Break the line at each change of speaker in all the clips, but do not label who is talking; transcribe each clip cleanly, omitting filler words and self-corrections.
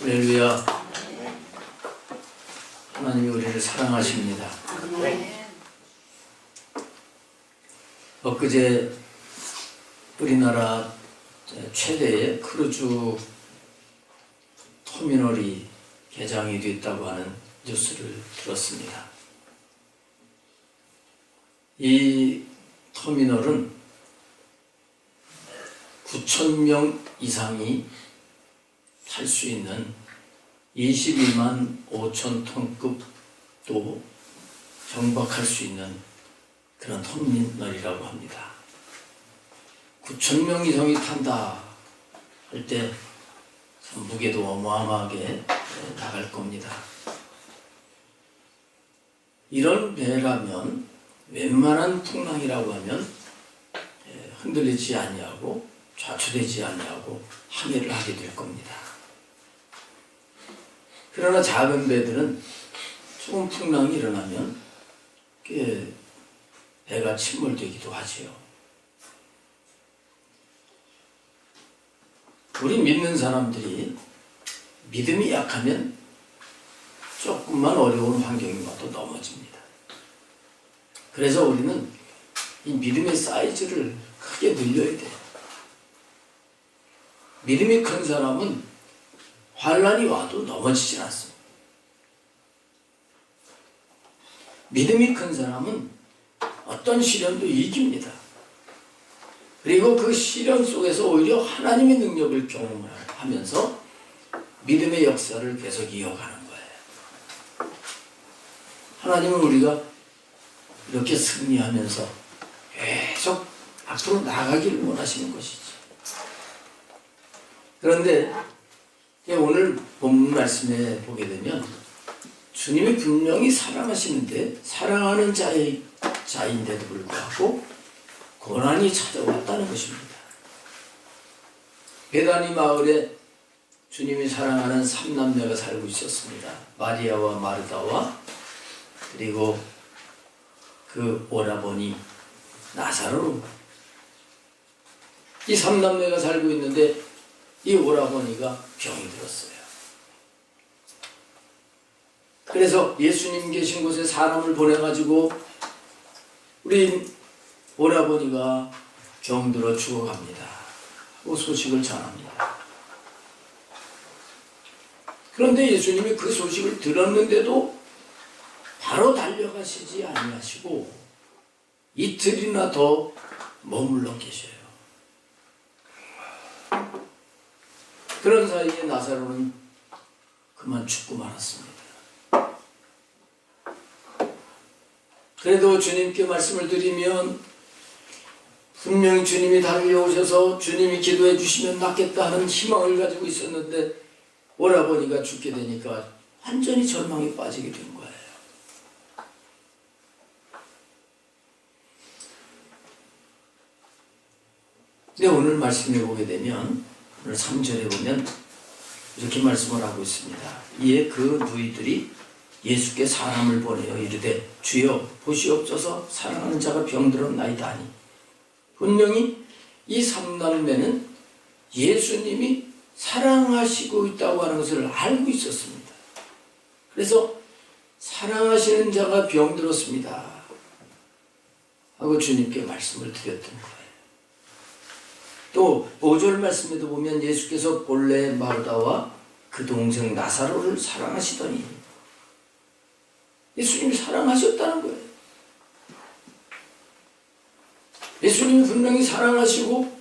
할렐루야. 하나님이 우리를 사랑하십니다. 엊그제 우리나라 최대의 크루즈 터미널이 개장이 됐다고 하는 뉴스를 들었습니다. 이 터미널은 9,000명 이상이 탈 수 있는 22만 5천 톤급도 정박할 수 있는 그런 터미널이라고 합니다. 9,000명 이상이 탄다 할 때 무게도 어마어마하게 나갈 겁니다. 이런 배라면 웬만한 풍랑이라고 하면 흔들리지 아니하고 좌초되지 아니하고 항해를 하게 될 겁니다. 그러나 작은 배들은 조금 풍랑이 일어나면 배가 침몰되기도 하지요. 우리 믿는 사람들이 믿음이 약하면 조금만 어려운 환경이 와도 넘어집니다. 그래서 우리는 이 믿음의 사이즈를 크게 늘려야 돼요. 믿음이 큰 사람은 환난이 와도 넘어지지 않습니다. 믿음이 큰 사람은 어떤 시련도 이깁니다. 그리고 그 시련 속에서 오히려 하나님의 능력을 경험하면서 믿음의 역사를 계속 이어가는 거예요. 하나님은 우리가 이렇게 승리하면서 계속 앞으로 나가기를 원하시는 것이지. 그런데 오늘 본문 말씀에 보게 되면 주님이 분명히 사랑하시는데 사랑하는 자인데도 불구하고 고난이 찾아왔다는 것입니다. 베다니 마을에 주님이 사랑하는 3남매가 살고 있었습니다. 마리아와 마르다와 그리고 그 오라버니 나사로. 이 3남매가 살고 있는데 이 오라버니가 병이 들었어요. 그래서 예수님 계신 곳에 사람을 보내가지고 우리 오라버니가 병들어 죽어갑니다. 그 소식을 전합니다. 그런데 예수님이 그 소식을 들었는데도 바로 달려가시지 아니하시고 이틀이나 더 머물러 계셔요. 그런 사이에 나사로는 그만 죽고 말았습니다. 그래도 주님께 말씀을 드리면 분명히 주님이 달려오셔서 주님이 기도해 주시면 낫겠다 하는 희망을 가지고 있었는데 오라버니가 죽게 되니까 완전히 절망에 빠지게 된 거예요. 근데 오늘 말씀해 보게 되면 오늘 3절에 보면 이렇게 말씀을 하고 있습니다. 이에 그 누이들이 예수께 사람을 보내어 이르되 주여 보시옵소서 사랑하는 자가 병들었나이다 하니 분명히 이 3남매는 예수님이 사랑하시고 있다고 하는 것을 알고 있었습니다. 그래서 사랑하시는 자가 병들었습니다 하고 주님께 말씀을 드렸던 거예요. 또 5절 말씀에도 보면 예수께서 본래 마르다와 그 동생 나사로를 사랑하시더니 예수님이 사랑하셨다는 거예요. 예수님이 분명히 사랑하시고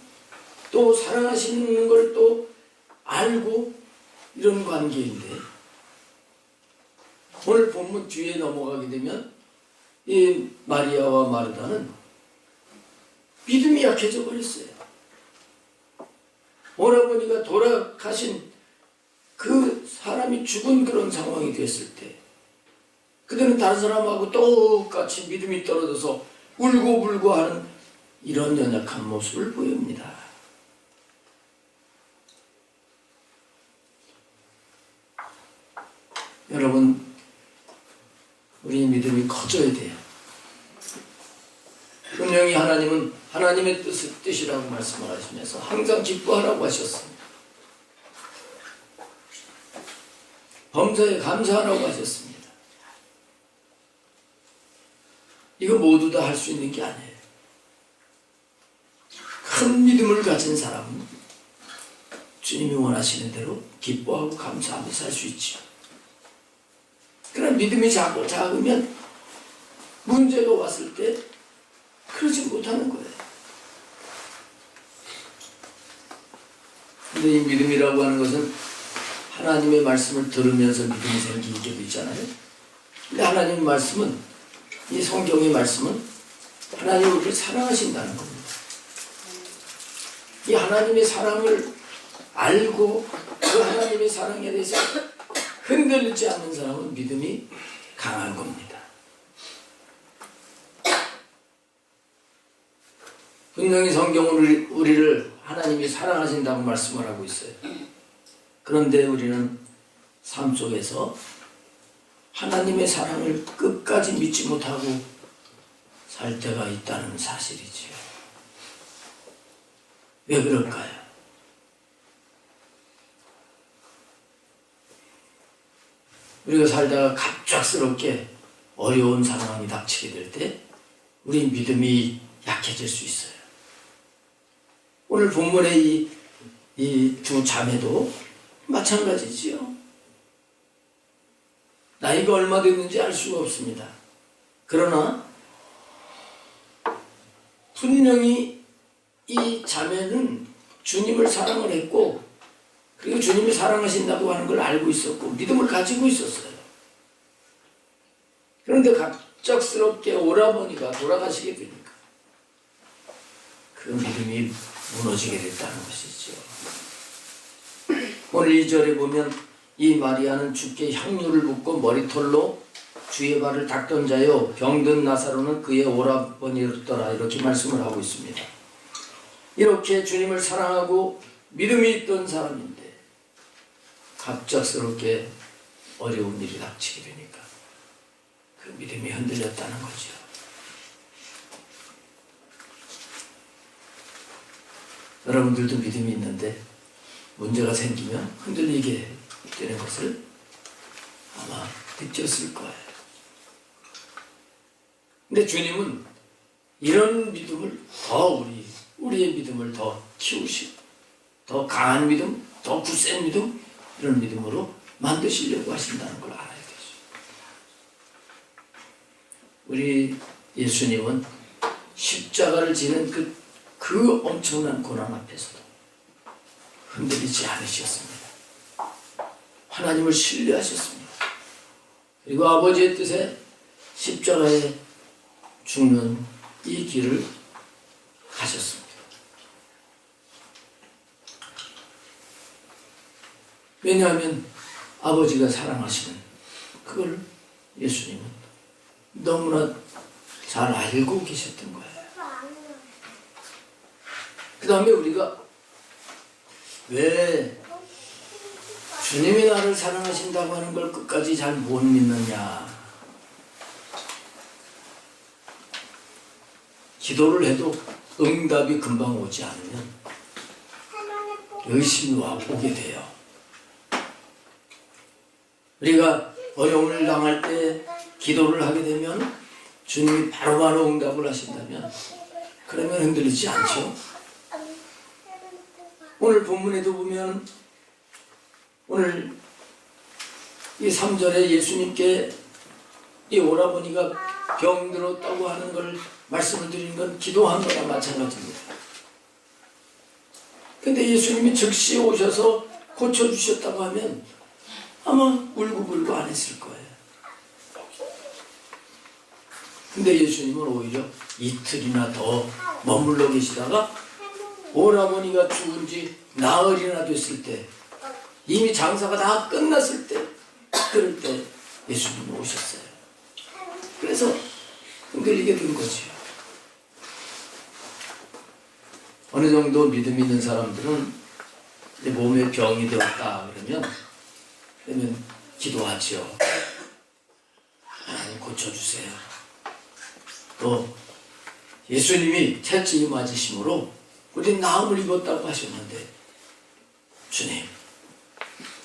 또 사랑하시는 걸 또 알고 이런 관계인데 오늘 본문 뒤에 넘어가게 되면 이 마리아와 마르다는 믿음이 약해져 버렸어요. 오라버니가 돌아가신 그 사람이 죽은 그런 상황이 됐을 때 그들은 다른 사람하고 똑같이 믿음이 떨어져서 울고불고 하는 이런 연약한 모습을 보입니다. 여러분, 우리 믿음이 커져야 돼요. 분명히 하나님은 하나님의 뜻이라고 말씀을 하시면서 항상 기뻐하라고 하셨습니다. 범사에 감사하라고 하셨습니다. 이거 모두 다 할 수 있는 게 아니에요. 큰 믿음을 가진 사람은 주님이 원하시는 대로 기뻐하고 감사하며 살 수 있죠. 그러나 믿음이 작으면 문제가 왔을 때 그러지 못하는 거예요. 근데 이 믿음이라고 하는 것은 하나님의 말씀을 들으면서 믿음이 생기게 도 있잖아요. 근데 하나님의 말씀은, 이 성경의 말씀은 하나님이 우리를 사랑하신다는 겁니다. 이 하나님의 사랑을 알고 그 하나님의 사랑에 대해서 흔들리지 않는 사람은 믿음이 강한 겁니다. 분명히 성경은 우리를 하나님이 사랑하신다고 말씀을 하고 있어요. 그런데 우리는 삶 속에서 하나님의 사랑을 끝까지 믿지 못하고 살 때가 있다는 사실이지요. 왜 그럴까요? 우리가 살다가 갑작스럽게 어려운 상황이 닥치게 될 때 우리 믿음이 약해질 수 있어요. 오늘 본문의 이 두 자매도 마찬가지지요. 나이가 얼마 됐는지 알 수가 없습니다. 그러나 분명히 이 자매는 주님을 사랑을 했고, 그리고 주님이 사랑하신다고 하는 걸 알고 있었고 믿음을 가지고 있었어요. 그런데 갑작스럽게 오라버니가 돌아가시게 되니까 그 믿음이 무너지게 됐다는 것이죠. 오늘 2절에 보면 이 마리아는 주께 향유를 붓고 머리털로 주의 발을 닦던 자요 병든 나사로는 그의 오라버니였더라, 이렇게 말씀을 하고 있습니다. 이렇게 주님을 사랑하고 믿음이 있던 사람인데 갑작스럽게 어려운 일이 닥치게 되니까 그 믿음이 흔들렸다는 거죠. 여러분들도 믿음이 있는데 문제가 생기면 흔들리게 되는 것을 아마 느꼈을 거예요. 근데 주님은 이런 믿음을 더 우리의 믿음을 더 키우시고 더 강한 믿음, 더 굳센 믿음, 이런 믿음으로 만드시려고 하신다는 걸 알아야 되죠. 우리 예수님은 십자가를 지는 그 엄청난 고난 앞에서도 흔들리지 않으셨습니다. 하나님을 신뢰하셨습니다. 그리고 아버지의 뜻에 십자가에 죽는 이 길을 가셨습니다. 왜냐하면 아버지가 사랑하시는 그걸 예수님은 너무나 잘 알고 계셨던 거예요. 그 다음에 우리가 왜 주님이 나를 사랑하신다고 하는 걸 끝까지 잘 못 믿느냐. 기도를 해도 응답이 금방 오지 않으면 의심이 오게 돼요. 우리가 어려움을 당할 때 기도를 하게 되면 주님이 바로바로 응답을 하신다면 그러면 흔들리지 않죠. 오늘 본문에도 보면 오늘 이 3절에 예수님께 이 오라버니가 병들었다고 하는 걸 말씀을 드리는 건 기도한 거나 마찬가지입니다. 근데 예수님이 즉시 오셔서 고쳐주셨다고 하면 아마 울고불고 안 했을 거예요. 근데 예수님은 오히려 이틀이나 더 머물러 계시다가 오라버니가 죽은 지 나흘이나 됐을 때, 이미 장사가 다 끝났을 때, 그럴 때 예수님이 오셨어요. 그래서 흔들리게 된 거지요. 어느 정도 믿음 있는 사람들은 내 몸에 병이 되었다 그러면 기도하죠. 하나님 고쳐주세요. 또 예수님이 채찍이 맞으심으로 우리 나음을 입었다고 하셨는데 주님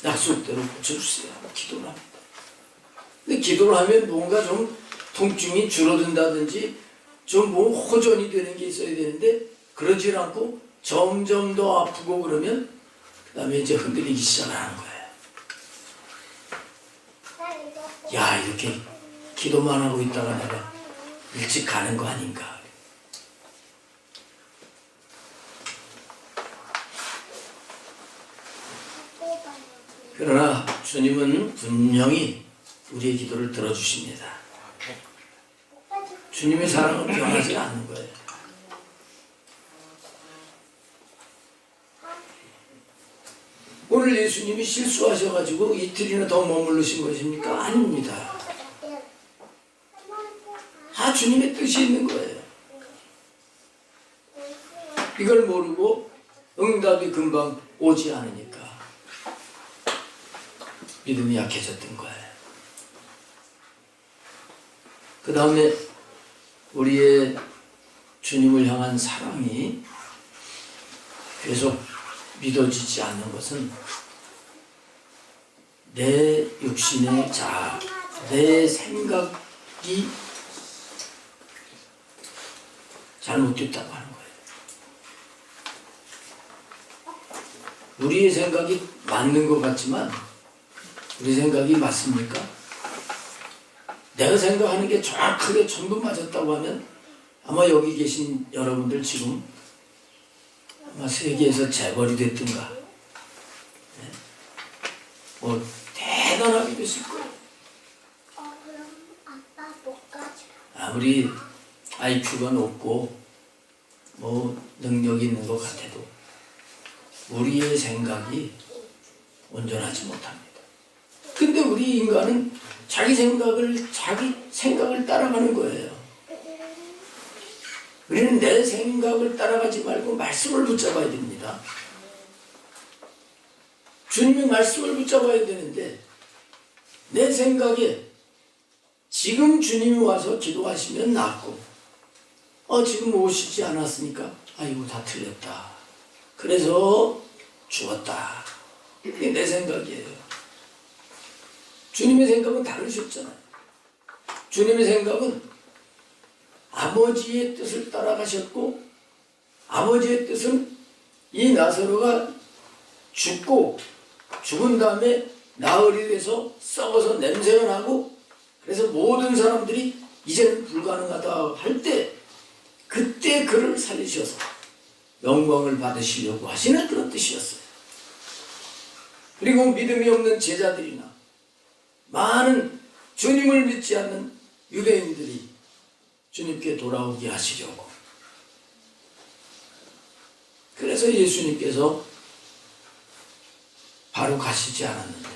약속대로 고쳐주세요. 기도를 합니다. 근데 기도를 하면 뭔가 좀 통증이 줄어든다든지 좀 뭐 호전이 되는 게 있어야 되는데 그러질 않고 점점 더 아프고 그러면 그 다음에 이제 흔들리기 시작하는 거예요. 야, 이렇게 기도만 하고 있다가 내가 일찍 가는 거 아닌가. 그러나 주님은 분명히 우리의 기도를 들어주십니다. 주님의 사랑은 변하지 않는 거예요. 오늘 예수님이 실수하셔가지고 이틀이나 더 머무르신 것입니까? 아닙니다. 다 주님의 뜻이 있는 거예요. 이걸 모르고 응답이 금방 오지 않으니까 믿음이 약해졌던 거예요. 그 다음에 우리의 주님을 향한 사랑이 계속 믿어지지 않는 것은 내 육신의 자아, 내 생각이 잘못됐다고 하는 거예요. 우리의 생각이 맞는 것 같지만 우리 생각이 맞습니까? 내가 생각하는 게 정확하게 전부 맞았다고 하면 아마 여기 계신 여러분들 지금 아마 세계에서 재벌이 됐든가 네? 뭐 대단하게 됐을 거예요.
그럼 아빠 뭐까지?
아무리 IQ가 높고 뭐 능력이 있는 것 같아도 우리의 생각이 온전하지 못합니다. 근데 우리 인간은 자기 생각을 따라가는 거예요. 우리는 내 생각을 따라가지 말고 말씀을 붙잡아야 됩니다. 주님의 말씀을 붙잡아야 되는데 내 생각에 지금 주님이 와서 기도하시면 낫고 지금 오시지 않았으니까 이거 다 틀렸다. 그래서 죽었다. 이게 내 생각이에요. 주님의 생각은 다르셨잖아요. 주님의 생각은 아버지의 뜻을 따라가셨고 아버지의 뜻은 이 나사로가 죽고 죽은 다음에 나흘이 돼서 썩어서 냄새가 나고 그래서 모든 사람들이 이제는 불가능하다 할 때 그때 그를 살리셔서 영광을 받으시려고 하시는 그런 뜻이었어요. 그리고 믿음이 없는 제자들이나 많은 주님을 믿지 않는 유대인들이 주님께 돌아오게 하시려고. 그래서 예수님께서 바로 가시지 않았는데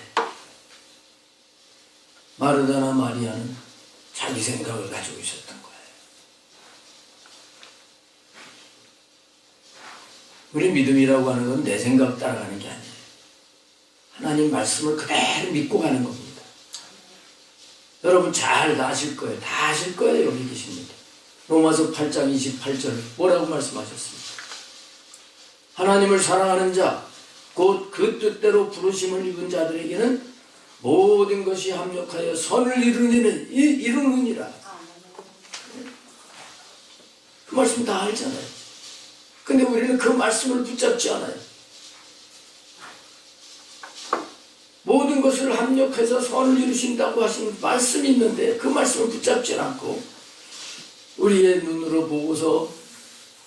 마르다나 마리아는 자기 생각을 가지고 있었던 거예요. 우리 믿음이라고 하는 건 내 생각 따라가는 게 아니에요. 하나님 말씀을 그대로 믿고 가는 겁니다. 여러분 잘 다 아실 거예요. 다 아실 거예요. 여기 계십니다. 로마서 8장 28절 뭐라고 말씀하셨습니까? 하나님을 사랑하는 자, 곧 그 뜻대로 부르심을 입은 자들에게는 모든 것이 합력하여 선을 이루느니라. 그 말씀 다 알잖아요. 근데 우리는 그 말씀을 붙잡지 않아요. 모든 것을 합력해서 선을 이루신다고 하신 말씀이 있는데 그 말씀을 붙잡지 않고 우리의 눈으로 보고서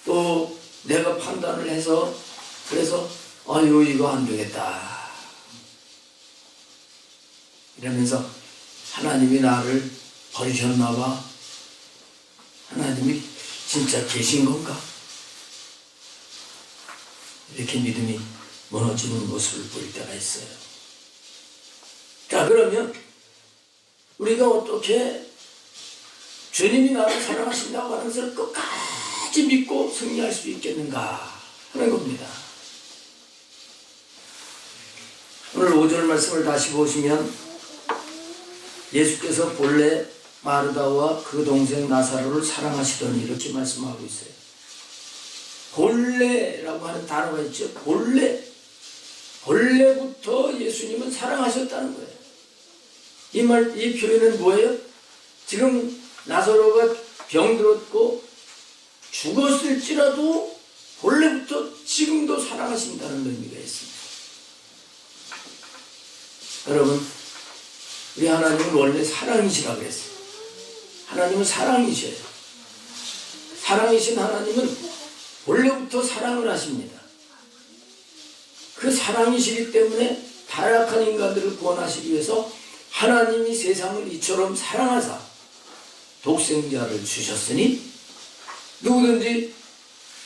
또 내가 판단을 해서 그래서 이거 안 되겠다 이러면서 하나님이 나를 버리셨나 봐. 하나님이 진짜 계신 건가? 이렇게 믿음이 무너지는 모습을 볼 때가 있어요. 자, 그러면 우리가 어떻게 주님이 나를 사랑하신다고 하는 것을 끝까지 믿고 승리할 수 있겠는가 하는 겁니다. 오늘 5절 말씀을 다시 보시면 예수께서 본래 마르다와 그 동생 나사로를 사랑하시더니 이렇게 말씀하고 있어요. 본래라고 하는 단어가 있죠. 본래. 본래부터 예수님은 사랑하셨다는 거예요. 이 표현은 뭐예요? 지금 나사로가 병들었고 죽었을지라도 본래부터 지금도 사랑하신다는 의미가 있습니다. 여러분, 우리 하나님은 원래 사랑이시라 그랬어요. 하나님은 사랑이셔요. 사랑이신 하나님은 원래부터 사랑을 하십니다. 그 사랑이시기 때문에 타락한 인간들을 구원하시기 위해서 하나님이 세상을 이처럼 사랑하사 독생자를 주셨으니 누구든지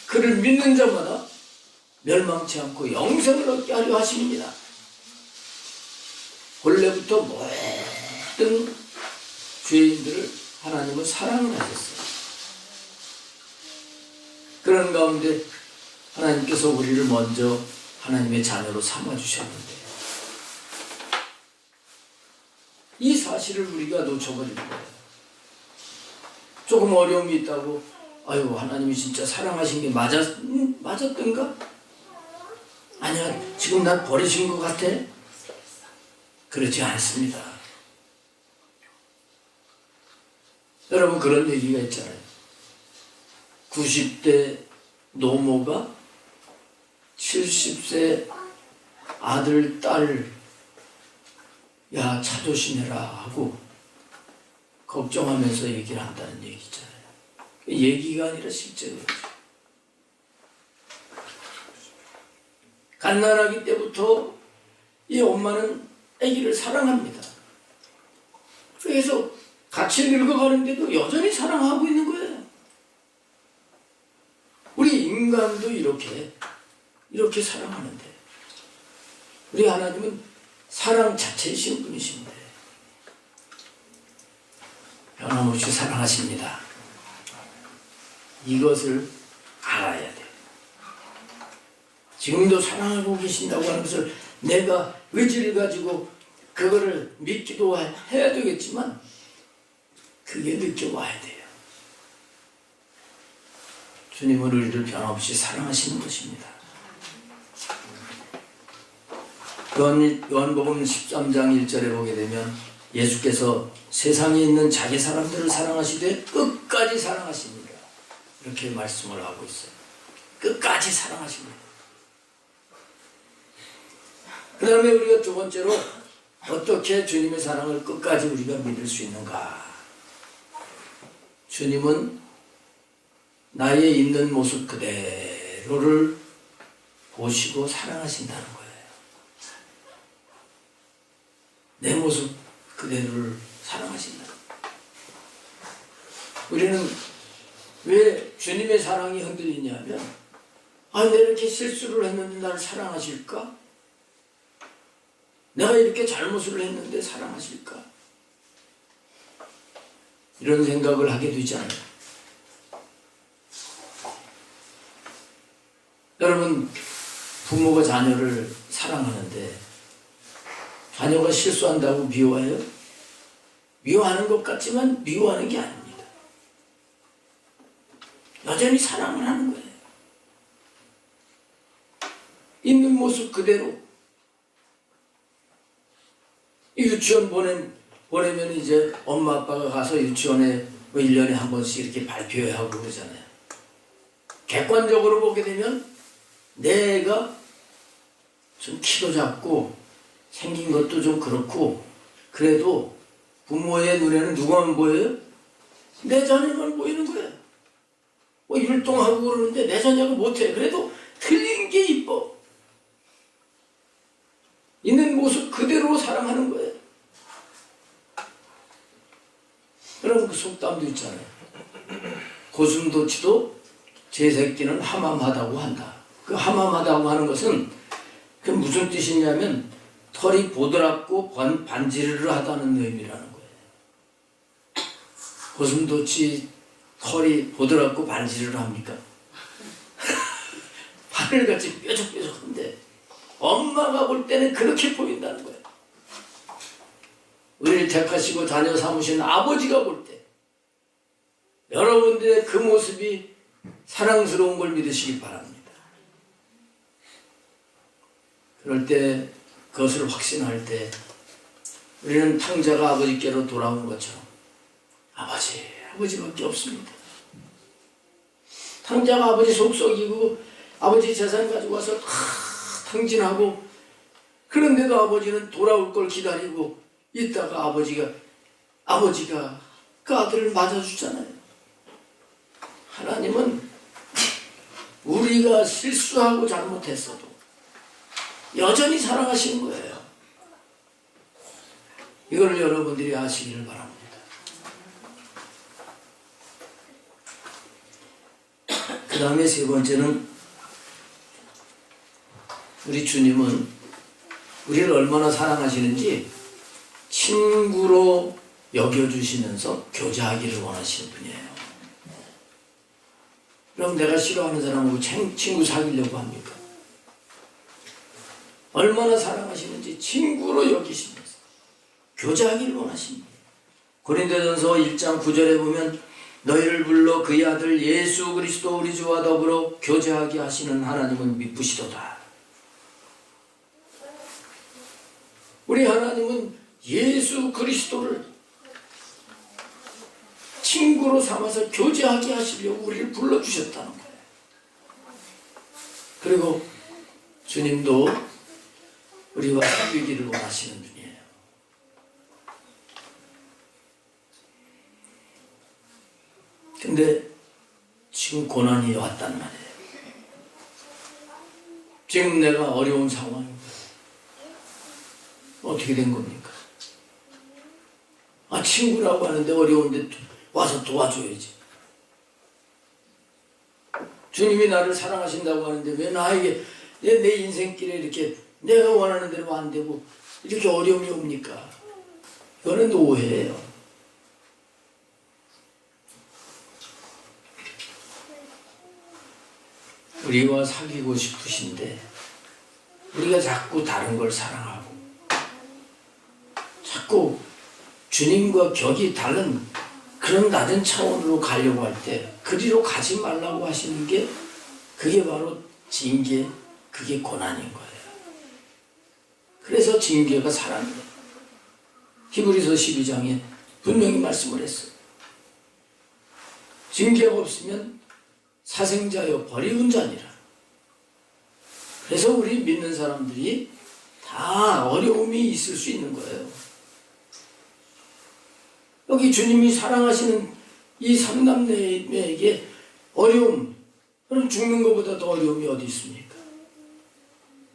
그를 믿는 자마다 멸망치 않고 영생을 얻게 하려 하십니다. 본래부터 모든 죄인들을 하나님은 사랑을 하셨어요. 그런 가운데 하나님께서 우리를 먼저 하나님의 자녀로 삼아주셨는데 이 사실을 우리가 놓쳐버리는 거예요. 조금 어려움이 있다고 아유 하나님이 진짜 사랑하신 게 맞았던가? 아니야 지금 날 버리신 것 같아? 그렇지 않습니다. 여러분 그런 얘기가 있잖아요. 90대 노모가 70세 아들, 딸, 야, 차 조심해라 하고 걱정하면서 얘기를 한다는 얘기 있잖아요. 얘기가 아니라 실제로. 갓난아기 때부터 이 엄마는 아기를 사랑합니다. 그래서 같이 늙어가는데도 여전히 사랑하고 있는 거예요. 우리 인간도 이렇게 사랑하는데 우리 하나님은 사랑 자체이신 분이신데 변함없이 사랑하십니다. 이것을 알아야 돼요. 지금도 사랑하고 계신다고 하는 것을 내가 의지를 가지고 그거를 믿기도 해야 되겠지만 그게 느껴와야 돼요. 주님은 우리를 변함없이 사랑하시는 것입니다. 요한복음 13장 1절에 보게 되면 예수께서 세상에 있는 자기 사람들을 사랑하시되 끝까지 사랑하십니다. 이렇게 말씀을 하고 있어요. 끝까지 사랑하십니다. 그 다음에 우리가 두 번째로 어떻게 주님의 사랑을 끝까지 우리가 믿을 수 있는가? 주님은 나의 있는 모습 그대로를 보시고 사랑하신다는 거예요. 내 모습 그대로를 사랑하신다. 우리는 왜 주님의 사랑이 흔들리냐면 아, 내가 이렇게 실수를 했는데 나를 사랑하실까? 내가 이렇게 잘못을 했는데 사랑하실까? 이런 생각을 하게 되잖아요. 여러분, 부모가 자녀를 사랑하는데 자녀가 실수한다고 미워해요? 미워하는 것 같지만 미워하는 게 아닙니다. 여전히 사랑을 하는 거예요. 있는 모습 그대로. 유치원 보내면 이제 엄마 아빠가 가서 유치원에 뭐 1년에 한 번씩 이렇게 발표회 하고 그러잖아요. 객관적으로 보게 되면 내가 좀 키도 작고 생긴 것도 좀 그렇고 그래도 부모의 눈에는 누가만 보여요? 내 자녀만 보이는 거예요. 뭐 율동하고 그러는데 내 자녀가 못해. 그래도 틀린 게 이뻐. 있는 모습 그대로 사랑하는 거예요. 여러분 그 속담도 있잖아요. 고슴도치도 제 새끼는 함함하다고 한다. 그 함함하다고 하는 것은 그 무슨 뜻이냐면 털이 보드랍고 반지르르 하다는 의미라는 거예요. 고슴도치 털이 보드랍고 반지르르 합니까? 하늘같이 뾰족뾰족한데 엄마가 볼 때는 그렇게 보인다는 거예요. 우리를 택하시고 자녀 삼으신 아버지가 볼 때 여러분들의 그 모습이 사랑스러운 걸 믿으시기 바랍니다. 그럴 때 그것을 확신할 때 우리는 탕자가 아버지께로 돌아온 것처럼 아버지밖에 없습니다. 탕자가 아버지 속썩이고 아버지 재산 가지고 와서 다 탕진하고, 그런데도 아버지는 돌아올 걸 기다리고 있다가 아버지가 그 아들을 맞아주잖아요. 하나님은 우리가 실수하고 잘못했어도 여전히 사랑하시는 거예요. 이걸 여러분들이 아시기를 바랍니다. 그 다음에 세 번째는, 우리 주님은 우리를 얼마나 사랑하시는지 친구로 여겨주시면서 교제하기를 원하시는 분이에요. 그럼 내가 싫어하는 사람하고 친구 사귀려고 합니까? 얼마나 사랑하시는지 친구로 여기시면서 교제하기를 원하십니다. 고린도전서 1장 9절에 보면 너희를 불러 그의 아들 예수 그리스도 우리 주와 더불어 교제하게 하시는 하나님은 미쁘시도다. 우리 하나님은 예수 그리스도를 친구로 삼아서 교제하게 하시려고 우리를 불러주셨다는 거예요. 그리고 주님도 우리와 사귀기를 원하시는 분이에요. 근데 지금 고난이 왔단 말이에요. 지금 내가 어려운 상황인 거예요. 어떻게 된 겁니까? 친구라고 하는데 어려운데 와서 도와줘야지. 주님이 나를 사랑하신다고 하는데 왜 나에게 내 인생길에 이렇게 내가 원하는 대로 안 되고 이렇게 어려움이 옵니까? 이거는 오해예요. 우리와 사귀고 싶으신데 우리가 자꾸 다른 걸 사랑하고 자꾸 주님과 격이 다른 그런 낮은 차원으로 가려고 할 때 그리로 가지 말라고 하시는 게, 그게 바로 징계, 그게 고난인 거예요. 그래서 징계가 사랑이에요. 히브리서 12장에 분명히 말씀을 했어요. 징계가 없으면 사생자여 버리운 자니라. 그래서 우리 믿는 사람들이 다 어려움이 있을 수 있는 거예요. 여기 주님이 사랑하시는 이 삼남매에게 어려움, 그럼 죽는 것보다 더 어려움이 어디 있습니까?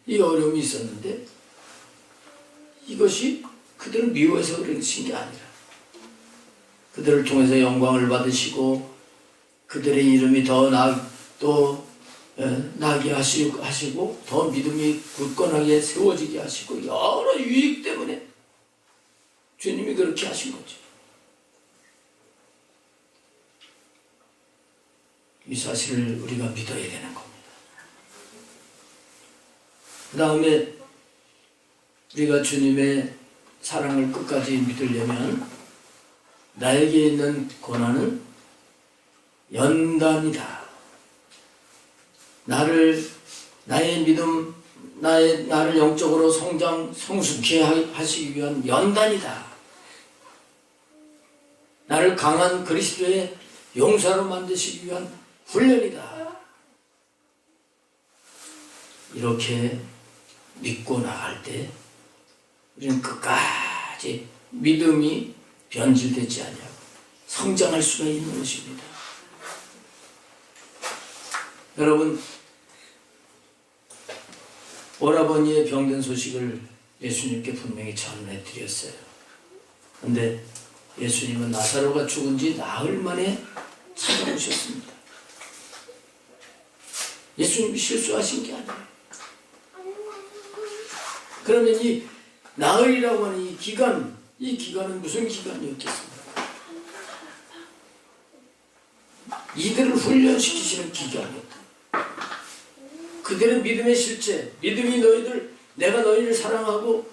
이 어려움이 있었는데 이것이 그들을 미워해서 그러신 게 아니라 그들을 통해서 영광을 받으시고 그들의 이름이 더 나게 하시고 더 믿음이 굳건하게 세워지게 하시고 여러 유익 때문에 주님이 그렇게 하신 거죠. 이 사실을 우리가 믿어야 되는 겁니다. 그 다음에 우리가 주님의 사랑을 끝까지 믿으려면 나에게 있는 고난은 연단이다. 나의 믿음, 나를 영적으로 성숙케 하시기 위한 연단이다. 나를 강한 그리스도의 용사로 만드시기 위한 훈련이다. 이렇게 믿고 나갈 때 우리는 끝까지 믿음이 변질되지 않냐고 성장할 수가 있는 것입니다. 여러분, 오라버니의 병든 소식을 예수님께 분명히 전해 드렸어요. 그런데 예수님은 나사로가 죽은 지 나흘 만에 찾아오셨습니다. 예수님이 실수하신 게 아니에요. 그러면 이 나흘이라고 하는 이 기간은 무슨 기간이었겠습니까? 이들을 훈련시키시는 기간이었다. 그들의 믿음의 실제, 믿음이 내가 너희를 사랑하고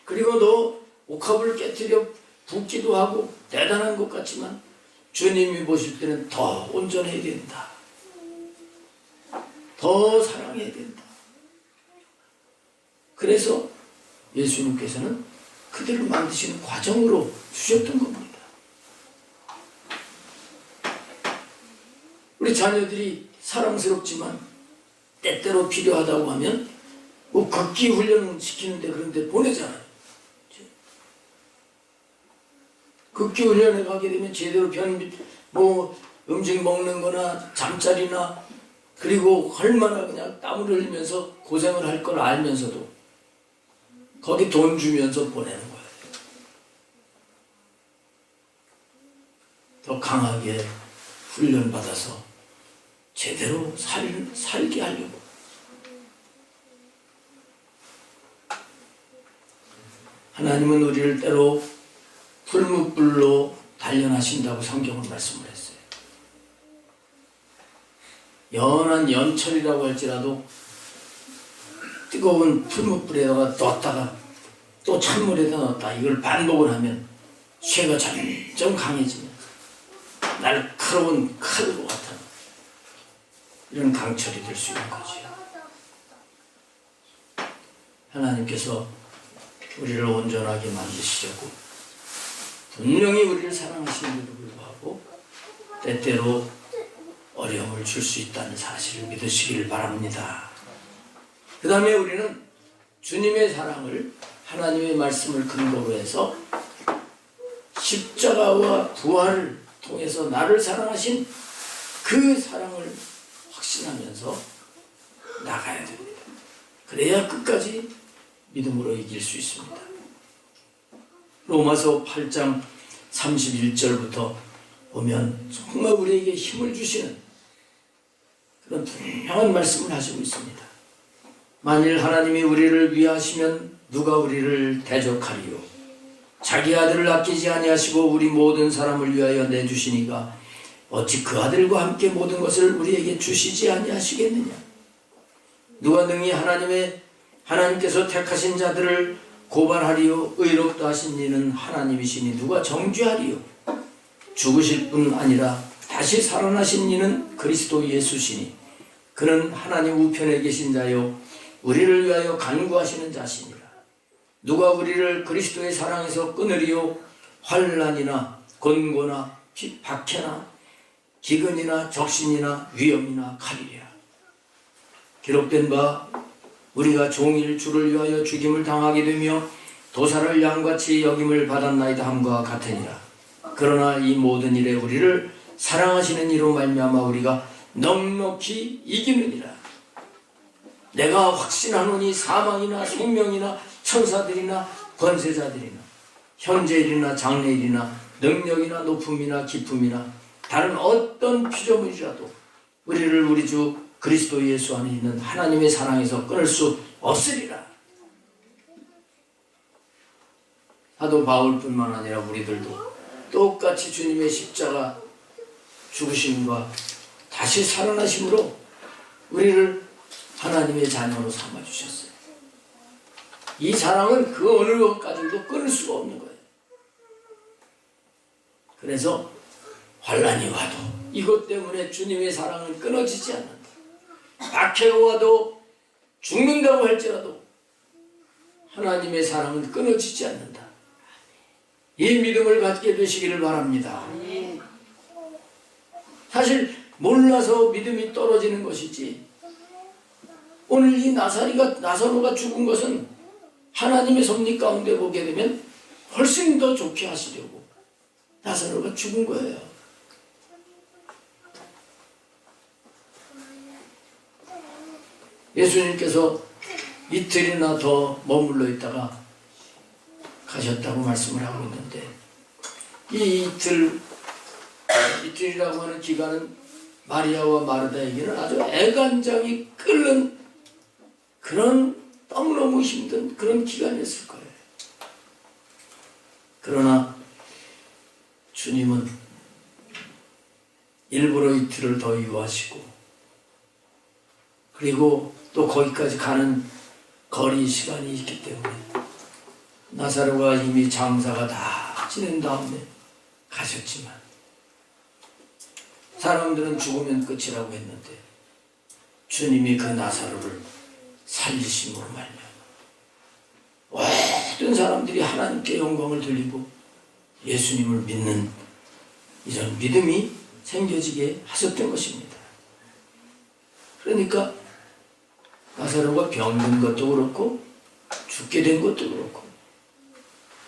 그리고 너 옥합을 깨뜨려 붓기도 하고 대단한 것 같지만 주님이 보실 때는 더 온전해야 된다. 더 사랑해야 된다. 그래서 예수님께서는 그들을 만드시는 과정으로 주셨던 겁니다. 우리 자녀들이 사랑스럽지만 때때로 필요하다고 하면 뭐 걷기 훈련 시키는데 그런 데 보내잖아요. 걷기 훈련에 가게 되면 제대로 음식 먹는 거나 잠자리나 그리고 얼마나 그냥 땀을 흘리면서 고생을 할 걸 알면서도 거기 돈 주면서 보내는 거예요. 더 강하게 훈련받아서 제대로 살게 하려고. 하나님은 우리를 때로 풀무불로 단련하신다고 성경은 말씀을 했어요. 연한 연철이라고 할지라도 뜨거운 풀무불에다가 넣었다가 또 찬물에다 넣었다 이걸 반복을 하면 쇠가 점점 강해지면서 날카로운 칼과 같은 이런 강철이 될 수 있는 거지요. 하나님께서 우리를 온전하게 만드시려고 분명히 우리를 사랑하시는데도 불구하고 때때로 어려움을 줄 수 있다는 사실을 믿으시기를 바랍니다. 그 다음에 우리는 주님의 사랑을 하나님의 말씀을 근거로 해서 십자가와 부활을 통해서 나를 사랑하신 그 사랑을 확신하면서 나가야 됩니다. 그래야 끝까지 믿음으로 이길 수 있습니다. 로마서 8장 31절부터 보면 정말 우리에게 힘을 주시는 그런 분명한 말씀을 하시고 있습니다. 만일 하나님이 우리를 위하시면 누가 우리를 대적하리요? 자기 아들을 아끼지 아니하시고 우리 모든 사람을 위하여 내주시니까 어찌 그 아들과 함께 모든 것을 우리에게 주시지 아니하시겠느냐? 누가 능히 하나님께서 택하신 자들을 고발하리요? 의롭다 하신 이는 하나님이시니 누가 정죄하리요? 죽으실 뿐 아니라 다시 살아나신 이는 그리스도 예수시니 그는 하나님 우편에 계신 자요 우리를 위하여 간구하시는 자시니라. 누가 우리를 그리스도의 사랑에서 끊으리요? 환난이나 곤고나 박해나 기근이나 적신이나 위험이나 칼이랴. 기록된 바 우리가 종일 주를 위하여 죽임을 당하게 되며 도살을 양같이 여김을 받았나이다 함과 같으니라. 그러나 이 모든 일에 우리를 사랑하시는 이로 말미암아 우리가 넉넉히 이기느니라. 내가 확신하노니 사망이나 생명이나 천사들이나 권세자들이나 현재일이나 장래일이나 능력이나 높음이나 깊음이나 다른 어떤 피조물이라도 우리를 우리 주 그리스도 예수 안에 있는 하나님의 사랑에서 끊을 수 없으리라. 사도 바울뿐만 아니라 우리들도 똑같이 주님의 십자가 죽으심과 다시 살아나심으로 우리를 하나님의 자녀로 삼아주셨어요. 이 사랑은 그 어느 것까지도 끊을 수가 없는 거예요. 그래서 환난이 와도 이것 때문에 주님의 사랑은 끊어지지 않는다. 박해가 와도 죽는다고 할지라도 하나님의 사랑은 끊어지지 않는다. 이 믿음을 갖게 되시기를 바랍니다. 사실 몰라서 믿음이 떨어지는 것이지 오늘 이 나사로가 죽은 것은 하나님의 섭리 가운데 보게 되면 훨씬 더 좋게 하시려고 나사로가 죽은 거예요. 예수님께서 이틀이나 더 머물러 있다가 가셨다고 말씀을 하고 있는데 이 이틀이라고 하는 기간은 마리아와 마르다에게는 아주 애간장이 끓는 그런 너무너무 힘든 그런 기간이었을 거예요. 그러나 주님은 일부러 이틀을 더 유하시고 그리고 또 거기까지 가는 거리 시간이 있기 때문에 나사로가 이미 장사가 다 지낸 다음에 가셨지만 사람들은 죽으면 끝이라고 했는데 주님이 그 나사로를 살리심으로 말미암아 모든 사람들이 하나님께 영광을 돌리고 예수님을 믿는 이런 믿음이 생겨지게 하셨던 것입니다. 그러니까 나사로가 병든 것도 그렇고 죽게 된 것도 그렇고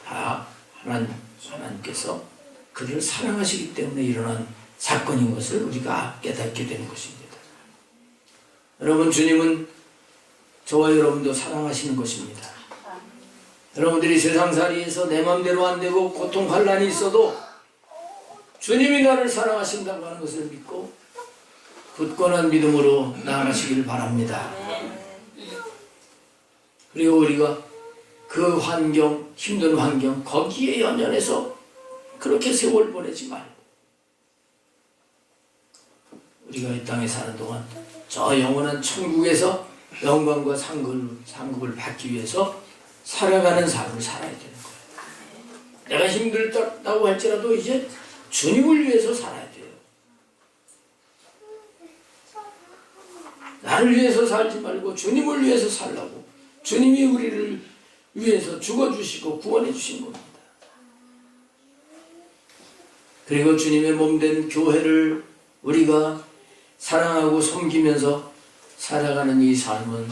다 하나님께서 그를 사랑하시기 때문에 일어난 사건인 것을 우리가 깨닫게 되는 것입니다. 여러분, 주님은 저와 여러분도 사랑하시는 것입니다. 여러분들이 세상살이에서 내 마음대로 안 되고 고통 환난이 있어도 주님이 나를 사랑하신다고 하는 것을 믿고 굳건한 믿음으로 나아가시기를 바랍니다. 그리고 우리가 그 환경, 힘든 환경, 거기에 연연해서 그렇게 세월 보내지 말고 우리가 이 땅에 사는 동안 저 영원한 천국에서 영광과 상급을 받기 위해서 살아가는 삶을 살아야 되는 거예요. 내가 힘들다고 할지라도 이제 주님을 위해서 살아야 돼요. 나를 위해서 살지 말고 주님을 위해서 살라고 주님이 우리를 위해서 죽어주시고 구원해 주신 겁니다. 그리고 주님의 몸된 교회를 우리가 사랑하고 섬기면서 살아가는 이 삶은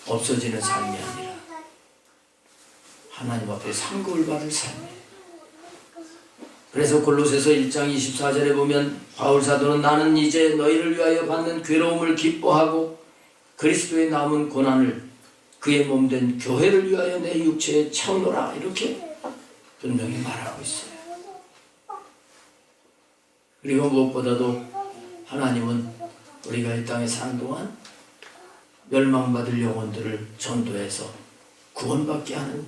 없어지는 삶이 아니라 하나님 앞에 상급을 받을 삶이에요. 그래서 골로새서 1장 24절에 보면 바울 사도는 나는 이제 너희를 위하여 받는 괴로움을 기뻐하고 그리스도의 남은 고난을 그의 몸된 교회를 위하여 내 육체에 채우노라 이렇게 분명히 말하고 있어요. 그리고 무엇보다도 하나님은 우리가 이 땅에 사는 동안 멸망받을 영혼들을 전도해서 구원받게 하는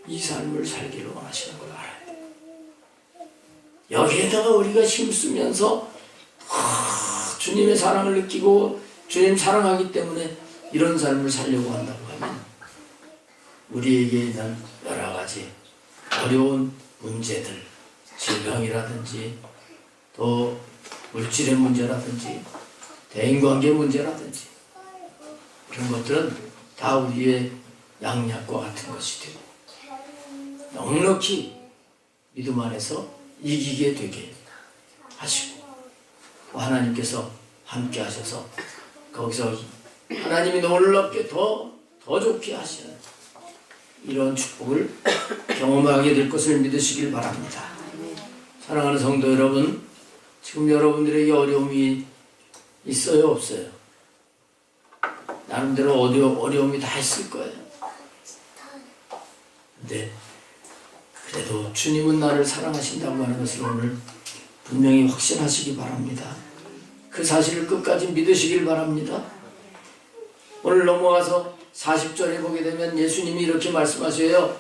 이 삶을 살기를 원하시는 걸 알아야 돼요. 여기에다가 우리가 힘쓰면서 주님의 사랑을 느끼고 주님 사랑하기 때문에 이런 삶을 살려고 한다고 하면 우리에게 있는 여러 가지 어려운 문제들, 질병이라든지 또 물질의 문제라든지 대인관계 문제라든지 그런 것들은 다 우리의 양약과 같은 것이 되고 넉넉히 믿음 안에서 이기게 되게 하시고 하나님께서 함께 하셔서 거기서 하나님이 놀랍게 더 좋게 하시는 이런 축복을 경험하게 될 것을 믿으시길 바랍니다. 사랑하는 성도 여러분, 지금 여러분들에게 어려움이 있어요, 없어요? 나름대로 어려움이 다 있을 거예요. 근데 그래도 주님은 나를 사랑하신다고 하는 것을 오늘 분명히 확신하시기 바랍니다. 그 사실을 끝까지 믿으시길 바랍니다. 오늘 넘어가서 40절에 보게 되면 예수님이 이렇게 말씀하셔요.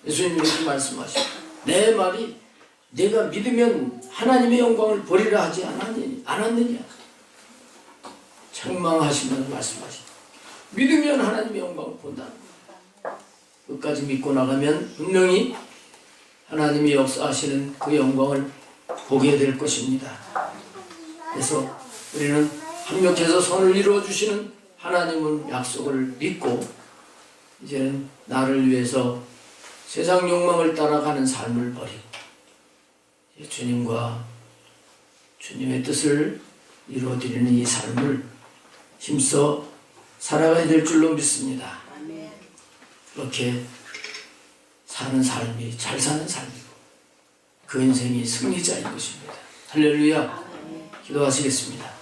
예수님이 이렇게 말씀하셔요. 내 말이 내가 믿으면 하나님의 영광을 보리라 하지 않았느냐. 책망하시면서 말씀하시죠. 믿으면 하나님의 영광을 본다는 거예요. 끝까지 믿고 나가면 분명히 하나님이 역사하시는 그 영광을 보게 될 것입니다. 그래서 우리는 합력해서 선을 이루어 주시는 하나님은 약속을 믿고 이제는 나를 위해서 세상 욕망을 따라가는 삶을 버리고 주님과 주님의 뜻을 이루어드리는 이 삶을 힘써 살아가야 될 줄로 믿습니다. 그렇게 사는 삶이 잘 사는 삶이고 그 인생이 승리자인 것입니다. 할렐루야. 기도하시겠습니다.